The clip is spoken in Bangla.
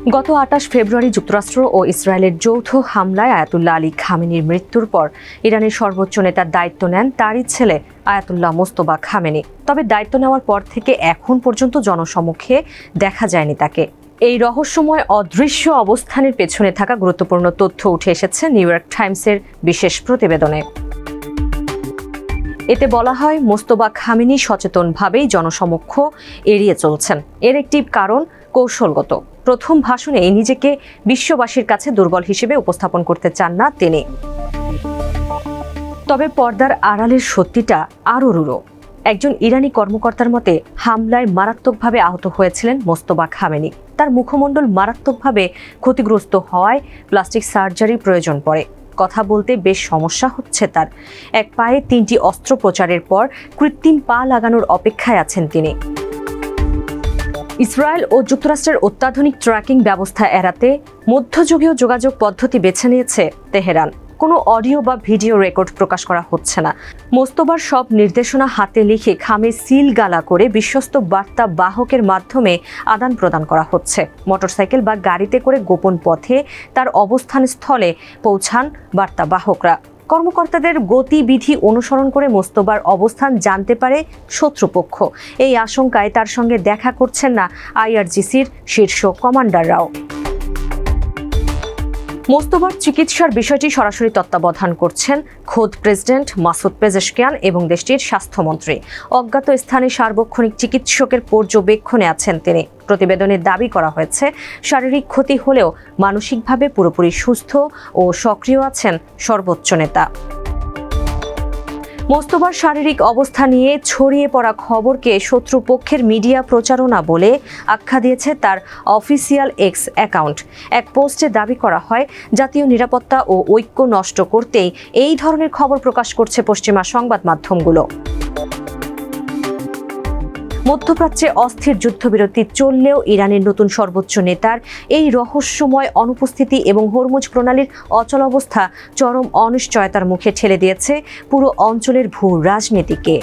গত ২৮ ফেব্রুয়ারি যুক্তরাষ্ট্র ও ইসরায়েলের যৌথ হামলায় আয়াতুল্লাহ আলী খামেনির মৃত্যুর পর ইরানের সর্বোচ্চ নেতার দায়িত্ব নেন তারই ছেলে আয়াতুল্লাহ মোস্তফা খামেনি। তবে দায়িত্ব নেওয়ার পর থেকে এখন পর্যন্ত জনসমক্ষে দেখা যায়নি তাকে। এই রহস্যময় অদৃশ্য অবস্থানের পেছনে থাকা গুরুত্বপূর্ণ তথ্য উঠে এসেছে নিউ ইয়র্ক টাইমসের বিশেষ প্রতিবেদনে। এতে বলা হয়, মোস্তফা খামেনি সচেতনভাবেই জনসমক্ষ এড়িয়ে চলছেন। এর একটি কারণ কৌশলগত। প্রথম ভাষণে নিজেকে বিশ্ববাসীর কাছে দুর্বল হিসেবে উপস্থাপন করতে চান না তিনি। তবে পর্দার আড়ালের সত্যিটা আরও রূঢ়। একজন ইরানি কর্মকর্তার মতে, হামলায় মারাত্মকভাবে আহত হয়েছিলেন মোস্তফা খামেনি। তার মুখমণ্ডল মারাত্মকভাবে ক্ষতিগ্রস্ত হওয়ায় প্লাস্টিক সার্জারির প্রয়োজন পড়ে। কথা বলতে বেশ সমস্যা হচ্ছে তার। এক পায়ে ৩টি অস্ত্রোপচারের পর কৃত্রিম পা লাগানোর অপেক্ষায় আছেন তিনি। ইসরায়েল ও যুক্তরাষ্ট্রের অত্যাধুনিক ট্র্যাকিং ব্যবস্থা এড়াতে মধ্যযুগীয় যোগাযোগ পদ্ধতি বেছে নিয়েছে তেহরান। কোনো অডিও বা ভিডিও রেকর্ড প্রকাশ করা হচ্ছে না। মোস্তফার সব নির্দেশনা হাতে লিখে খামে সিল গালা করে বিশ্বস্ত বার্তা বাহকের মাধ্যমে আদান প্রদান করা হচ্ছে। মোটরসাইকেল বা গাড়িতে করে গোপন পথে তার অবস্থান স্থলে পৌঁছান বার্তা বাহকরা। কর্মকর্তাদের গতিবিধি অনুসরণ করে মোস্তফার অবস্থান জানতে পারে শত্রুপক্ষ। এই আশঙ্কায় তার সঙ্গে দেখা করছেন না আইআরজিসির শীর্ষ কমান্ডাররাও। মোস্তফার চিকিৎসার বিষয়টি সরাসরি তত্ত্বাবধান করছেন খোদ প্রেসিডেন্ট মাসুদ পেজেশকিয়ান এবং দেশটির স্বাস্থ্যমন্ত্রী। অজ্ঞাত স্থানে সার্বক্ষণিক চিকিৎসকের পর্যবেক্ষণে আছেন তিনি। প্রতিবেদনে দাবি করা হয়েছে, শারীরিক ক্ষতি হলেও মানসিকভাবে পুরোপুরি সুস্থ ও সক্রিয় আছেন সর্বোচ্চ নেতা। মোস্তফার শারীরিক অবস্থা নিয়ে ছড়িয়ে পড়া খবরকে শত্রুপক্ষের মিডিয়া প্রচারণা বলে আখ্যা দিয়েছে তার অফিসিয়াল এক্স অ্যাকাউন্ট। এক পোস্টে দাবি করা হয়, জাতীয় নিরাপত্তা ও ঐক্য নষ্ট করতেই এই ধরনের খবর প্রকাশ করছে পশ্চিমা সংবাদ মাধ্যমগুলো। মধ্যপ্রাচ্যে অস্থির যুদ্ধবিরতি চললেও ইরানের নতুন সর্বোচ্চ নেতার এই রহস্যময় অনুপস্থিতি এবং হরমুজ প্রণালীর অচলাবস্থা চরম অনিশ্চয়তার মুখে ঠেলে দিয়েছে পুরো অঞ্চলের ভূ রাজনীতিকে।